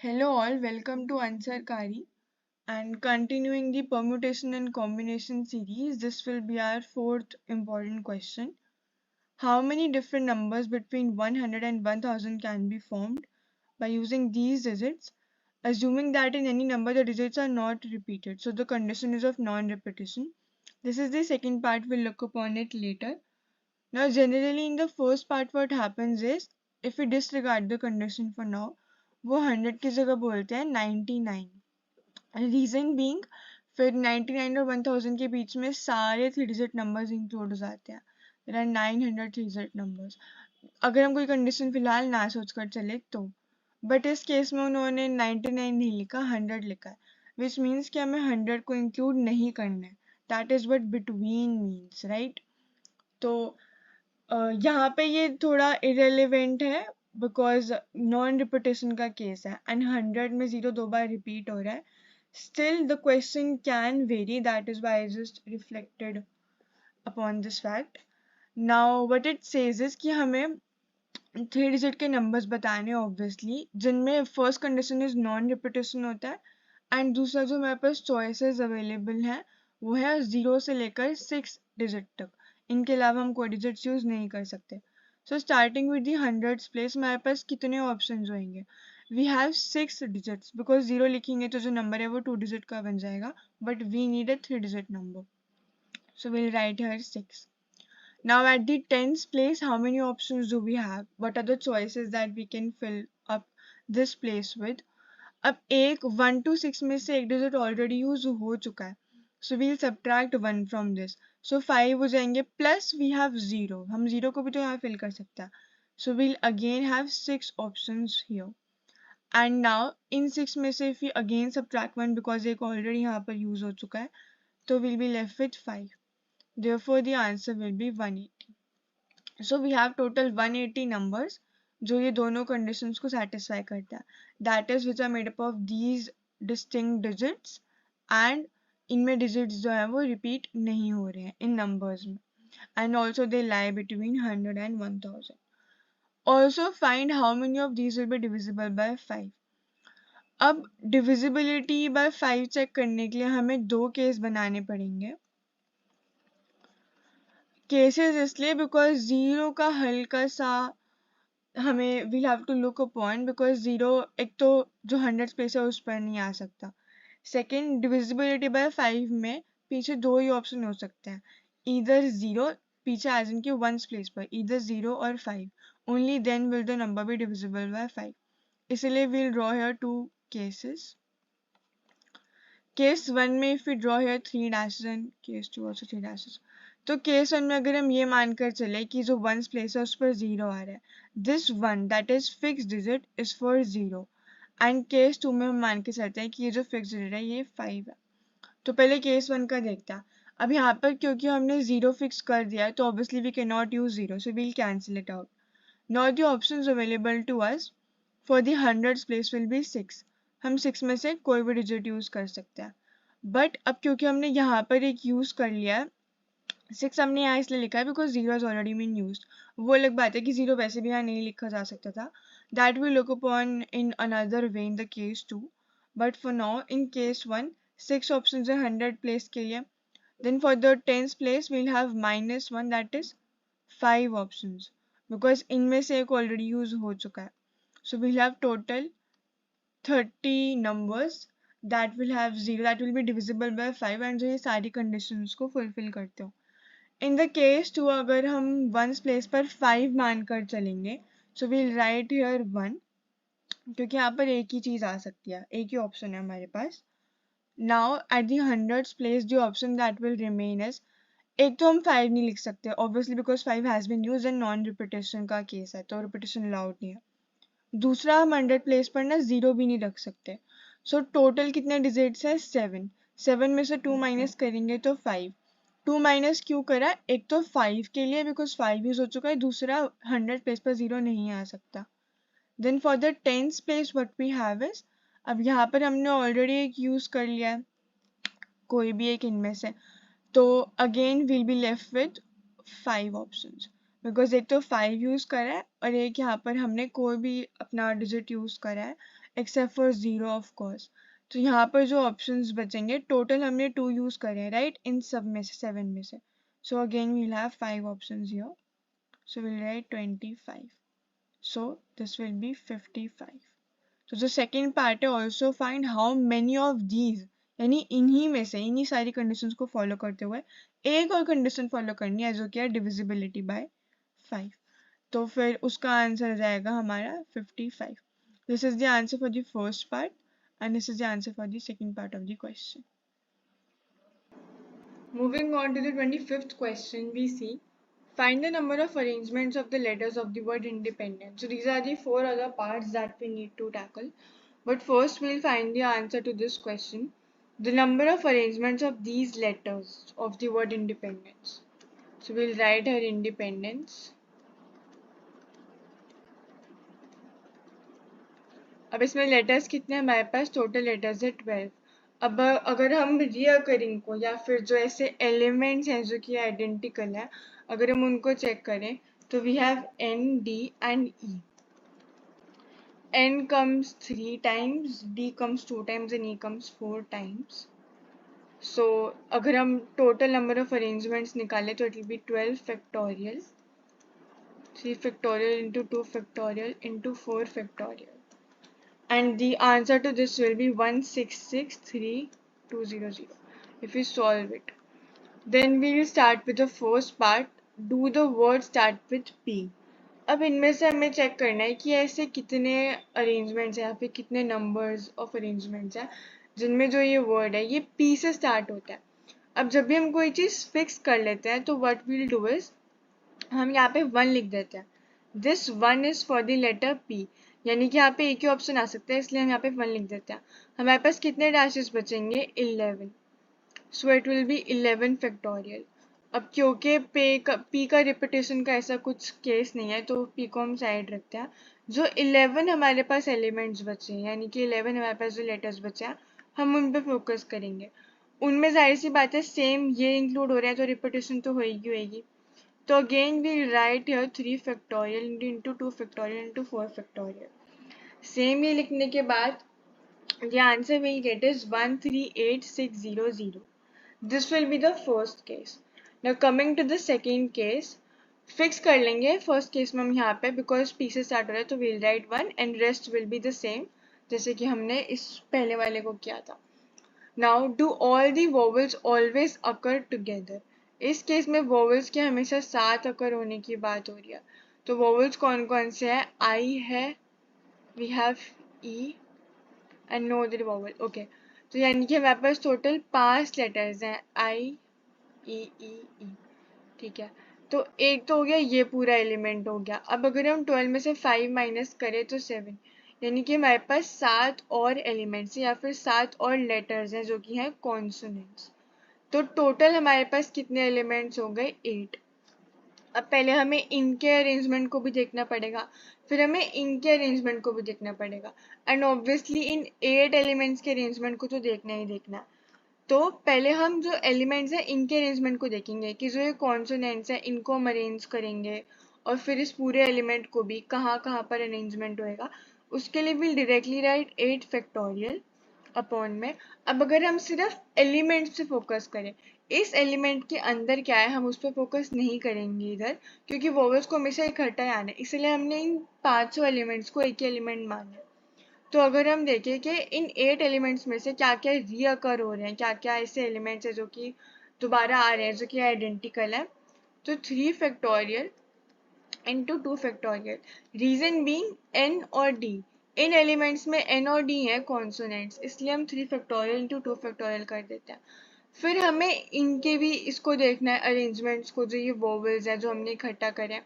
Hello all, welcome to Answer Kari and continuing the permutation and combination series. This will be our fourth important question. How many different numbers between 100 and 1000 can be formed by using these digits, assuming that in any number the digits are not repeated? So the condition is of non-repetition. This is the second part, we'll look upon it later. Now generally in the first part what happens is, if we disregard the condition for now, वो 100 की जगह बोलते हैं 99. Reason being फिर 99 और 1000 के बीच में सारे 3 डिजिट नंबर्स इंक्लूड हो जाते हैं. There are 900 3 digit numbers. अगर हम कोई कंडीशन फिलहाल ना सोचकर चले तो, बट इस केस में उन्होंने 99 नहीं लिखा, 100 लिखा है, विच मीन्स कि हमें 100 को इंक्लूड नहीं करना है. That is what between means, right? तो यहाँ पे ये थोड़ा इरेलीवेंट है बिकॉज नॉन रिपीटेशन का केस है एंड 100 में 0 दो बार रिपीट हो रहा है. Still, the question can vary. That is why I just reflected upon this fact. Now, what it says is कि हमें 3 डिजिट के नंबर्स बताने हैं ऑब्वियसली, जिनमें first condition is non repetition होता है एंड दूसरा जो हमारे पास चॉइसेस अवेलेबल हैं वो है 0 से लेकर 6 डिजिट तक. इनके अलावा हम कोई डिजिट्स यूज नहीं कर सकते. So starting with the hundreds place हमारे पास कितने ऑप्शंस होंगे? वी हैव 6 डिजिट्स बिकॉज 0 लिखेंगे तो जो नंबर है वो 2 डिजिट का बन जाएगा, but we need a 3 digit number. So will write here 6. Now at the tens place, how many options do we have? What are the choices that we can fill up this place with? अब एक 1 to 6 में से एक digit already use हो चुका है, so we'll subtract 1 from this. So 5 हो जाएंगे प्लस वी हैव 0. हम 0 को भी तो यहाँ फिल कर सकते हैं. So we'll again have 6 options here. And now इन 6 में से if we again subtract 1 because एक ऑलरेडी यहाँ पर यूज हो चुका है, तो will be left with 5. Therefore the answer will be 180. So we have total 180 numbers जो ये दोनों conditions को satisfy करता है. That is which are made up of these distinct digits and इनमें digits जो है वो repeat नहीं हो रहे हैं इन numbers में. And also they lie between 100 and 1000. Also find how many of these will be divisible by 5. अब divisibility by 5 चेक करने के लिए हमें दो केस बनाने पड़ेंगे. केसेस इसलिए बिकॉज 0 का हल्का सा हमें we'll have to look upon, because 0 एक तो जो 100 स्पेस है उस पर नहीं आ सकता. सेकेंड, डिविजिबिलिटी बाय 5 में पीछे दो ही ऑप्शन हो सकते हैं, इधर 0 पीछे एज इन के 1 प्लेस पर, इधर 0 और 5. Only then will the number be divisible by 5. इसलिए we'll draw here two cases. Case 1 में if we draw here 3 dashes and case 2 also 3 dashes, तो केस 1 में अगर हम ये मानकर चले कि जो 1 प्लेस है उस पर 0 आ रहा है, this 1 that is fix digit is for 0. And case 2 में हम मान के चलते हैं कि ये जो फिक्स डिजिट है ये 5 है. तो पहले केस 1 का देखते हैं. अब यहाँ पर क्योंकि हमने 0 फिक्स कर दिया है तो obviously we can not use 0, so we'll cancel it out. Not the options available to us for the hundreds place will be 6. हम 6 में से कोई भी डिजिट यूज कर सकते हैं. बट अब क्योंकि हमने यहाँ पर एक यूज कर लिया है, 6 हमने यहाँ इसलिए लिखा है because 0 has already been used. वो अलग बात है कि 0 वैसे भी यहाँ नहीं लिखा जा सकता था. That we look upon in another way in the case 2. But for now in case 1 6 options है 100 प्लेस के लिए. Then for the 10th place we'll have -1 that is 5 options because इनमें से एक ऑलरेडी यूज हो चुका है. So we'll have total 30 numbers that will have 0 that will be divisible by 5 and जो ये सारी conditions को fulfill करते हो. In the case 2 अगर हम 1's place पर 5 मानकर चलेंगे, so we'll write here 1 क्योंकि यहाँ पर एक ही चीज आ सकती है, एक ही ऑप्शन है हमारे पास. Now at the hundreds place the option that will remain is, एक तो हम 5 नहीं लिख सकते obviously because 5 has been used and non repetition का केस है तो repetition allowed नहीं है. दूसरा हम 100 प्लेस पर ना 0 भी नहीं रख सकते. सो टोटल कितने डिजिट्स है? 7. 7 में से 2 माइनस करेंगे तो 5. 2 माइनस क्यों करा? एक तो 5 के लिए बिकॉज 5 यूज हो चुका है, दूसरा 100 प्लेस पर 0 नहीं आ सकता. Then for the 10th place what we have is, अब यहाँ पर हमने ऑलरेडी एक यूज कर लिया है, कोई भी एक इनमें से, तो again will be left with 5 options because एक तो 5 यूज करा है और एक यहाँ पर हमने कोई भी अपना डिजिट यूज करा है. Except for 0 of course. तो यहाँ पर जो ऑप्शंस बचेंगे, टोटल हमने 2 यूज करे हैं राइट, इन सब में से 7 में से। So again we'll have 5 options here, so we'll write 25, so this will be 55। तो जो सेकेंड पार्ट है, also find how many of these, यानी इन्हीं में से, इन्हीं सारी कंडीशंस को फॉलो करते हुए एक और कंडीशन फॉलो करनी है जो कि है डिविजिबिलिटी बाय 5। तो फिर उसका आंसर आ जाएगा हमारा 55। This is the answer for the first part and this is the answer for the second part of the question. Moving on to the 25th question, we see find the number of arrangements of the letters of the word independent. So these are the 4 other parts that we need to tackle. But first we'll find the answer to this question. The number of arrangements of these letters of the word independence. So we'll write here independence. अब इसमें letters कितने हमारे पास, total letters है 12। अब अगर हम recurring को या फिर जो ऐसे एलिमेंट्स हैं जो कि आइडेंटिकल है, अगर हम उनको चेक करें तो we have N, D and E. N comes 3 times, D comes 2 times and E comes 4 times। सो अगर हम टोटल नंबर ऑफ अरेंजमेंट्स निकालें तो it will be 12 factorial, 3 factorial into 2 factorial into 4 factorial. And the answer to this will be 1663200 if we solve it. Then we will start with the first part. Do the word start with P? अब इनमें से हमें check करना है कि ऐसे कितने arrangements हैं या फिर कितने नंबर्स ऑफ अरेंजमेंट्स हैं जिनमें जो ये वर्ड है ये P से स्टार्ट होता है। अब जब भी हम कोई चीज़ फिक्स कर लेते हैं तो व्हाट वील डू इज, हम यहाँ पे 1 लिख देते हैं। This 1 is for the letter P, यानी कि यहाँ पे एक ही ऑप्शन आ सकता है, इसलिए हम यहाँ पे 1 लिख देते हैं। हमारे पास कितने डैशेस बचेंगे, 11। So it will B 11 factorial. अब क्योंकि P का रिपीटेशन का ऐसा कुछ केस नहीं है तो P को हम साइड रखते हैं। जो 11 हमारे पास एलिमेंट्स बचे हैं, यानी कि 11 हमारे पास जो लेटर्स बचे हैं, हम उन पे फोकस करेंगे। उनमें जाहिर सी बात है सेम ये इंक्लूड हो रहा है तो रिपीटेशन तो होएगी। तो again we write here 3 factorial into 2 factorial into 4 factorial. Same ये लिखने के बाद the answer we'll get is 138600. This will be the first case. Now coming to the second case, fix कर लेंगे first case में हम यहाँ पे because P से start हो रहा है तो we'll write 1 and rest will be the same जैसे कि हमने इस पहले वाले को किया था। Now do all the vowels always occur together? इस केस में वोवल्स के हमेशा साथ अकर होने की बात हो रही है। तो वोवल्स कौन कौन से हैं, आई है, we have E and no other vowel. Okay, तो यानी कि हमारे पास टोटल 5 लेटर्स हैं, आई ई ई ई। ठीक है, तो एक तो हो गया, ये पूरा एलिमेंट हो गया। अब अगर हम 12 में से 5 माइनस करें तो 7, यानी कि हमारे पास 7 और एलिमेंट्स या फिर 7 और लेटर्स हैं जो कि हैं कॉन्सोनेंट्स। तो टोटल हमारे पास कितने एलिमेंट्स हो गए, 8। अब पहले हमें इनके अरेंजमेंट को भी देखना पड़ेगा, फिर हमें इनके अरेंजमेंट को भी देखना पड़ेगा एंड ऑब्वियसली इन 8 एलिमेंट्स के अरेंजमेंट को तो देखना ही देखना है। तो पहले हम जो एलिमेंट्स हैं इनके अरेंजमेंट को देखेंगे कि जो ये कॉन्सोनेंट्स हैं इनको हम अरेंज करेंगे और फिर इस पूरे एलिमेंट को भी कहाँ कहाँ पर अरेंजमेंट होएगा, उसके लिए will directly right 8 factorial upon में। अब अगर हम सिर्फ एलिमेंट से फोकस करें, इस एलिमेंट के अंदर क्या है हम उस पर फोकस नहीं करेंगे इधर, क्योंकि वोवल्स को हमेशा इकट्ठा ही आना है, इसलिए हमने इन 500 एलिमेंट्स को एक ही एलिमेंट माना है। तो अगर हम देखें कि इन 8 एलिमेंट्स में से क्या क्या रीअकर हो रहे हैं, क्या क्या ऐसे एलिमेंट्स हैं जो कि दोबारा आ रहे हैं जो कि आइडेंटिकल है, तो 3 factorial into 2 factorial. Reason being N और डी, इन एलिमेंट्स में एन और डी है कॉन्सोनेंट्स, इसलिए हम 3 फैक्टोरियल इंटू 2 फैक्टोरियल कर देते हैं। फिर हमें इनके भी इसको देखना है अरेंजमेंट्स को, जो ये वोवल्स है जो हमने इकट्ठा करे,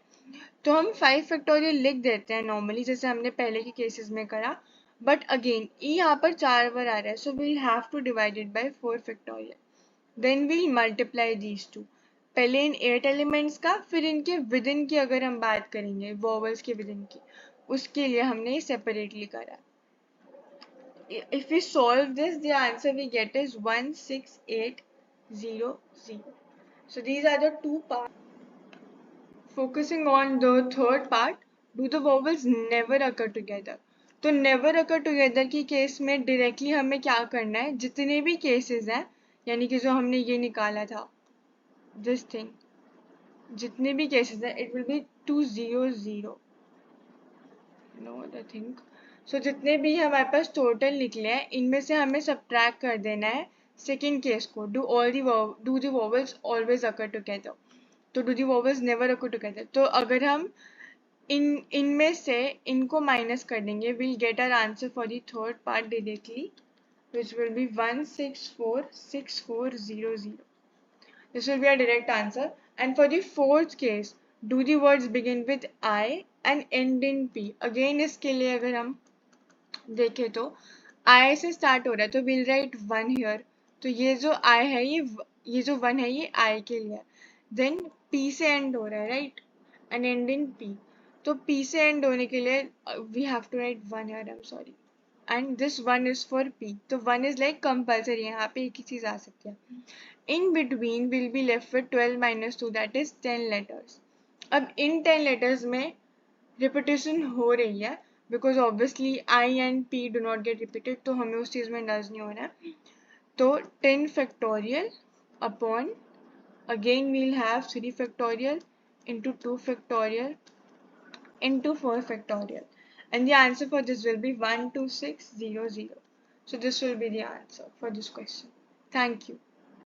तो हम 5 फैक्टोरियल लिख देते हैं नॉर्मली जैसे हमने पहले के केसेस में करा। बट अगेन ई यहाँ पर 4 बार आ रहा है, so we'll have to divide it by 4 factorial, then we'll multiply these two. पहले इन 8 एलिमेंट्स का, फिर इनके विद इन की अगर हम बात करेंगे वोवल्स के विद इन की, उसके लिए हमने ये सेपरेटली करा। If we solve this, the answer we get is 16800. So these are the two parts. Focusing on the third part, do the vowels never occur together? तो नेवर अकर टुगेदर की case में directly हमें क्या करना है, जितने भी cases हैं, यानी कि जो हमने ये निकाला था दिस थिंग, जितने भी केसेस हैं it will be 2 0 0 no other thing. So जितने भी हमारे पास टोटल निकले हैं इनमें से हमें सब्ट्रैक्ट कर देना है सेकेंड केस को, do the vowels always occur together, तो do the vowels never occur together. तो अगर हम इनमें से इनको माइनस कर देंगे, we'll get our answer for the third part directly, which will be 1646400. This will be our direct answer. And for the fourth case, do the words begin with I and end in P. Again इसके लिए अगर हम देखें तो I से start हो रहा है, तो we'll write 1 here. तो ये जो I है ये जो 1 है ये I के लिए है. Then P से end हो रहा है, right? And end in P. तो P से end होने के लिए we have to write 1 here, I'm sorry. And this 1 is for P. तो 1 is like compulsory, यहाँ पे एक ही चीज़ आ सकती है. In between we'll be left with 12 minus 2, that is 10 letters. अब इन 10 letters में repetition हो रही है because obviously I and P do not get repeated, तो हमें उस चीज़ में indulge नहीं होना है. तो 10 factorial upon, again we'll have 3 factorial into 2 factorial into 4 factorial, and the answer for this will be 12600. So this will be the answer for this question. Thank you.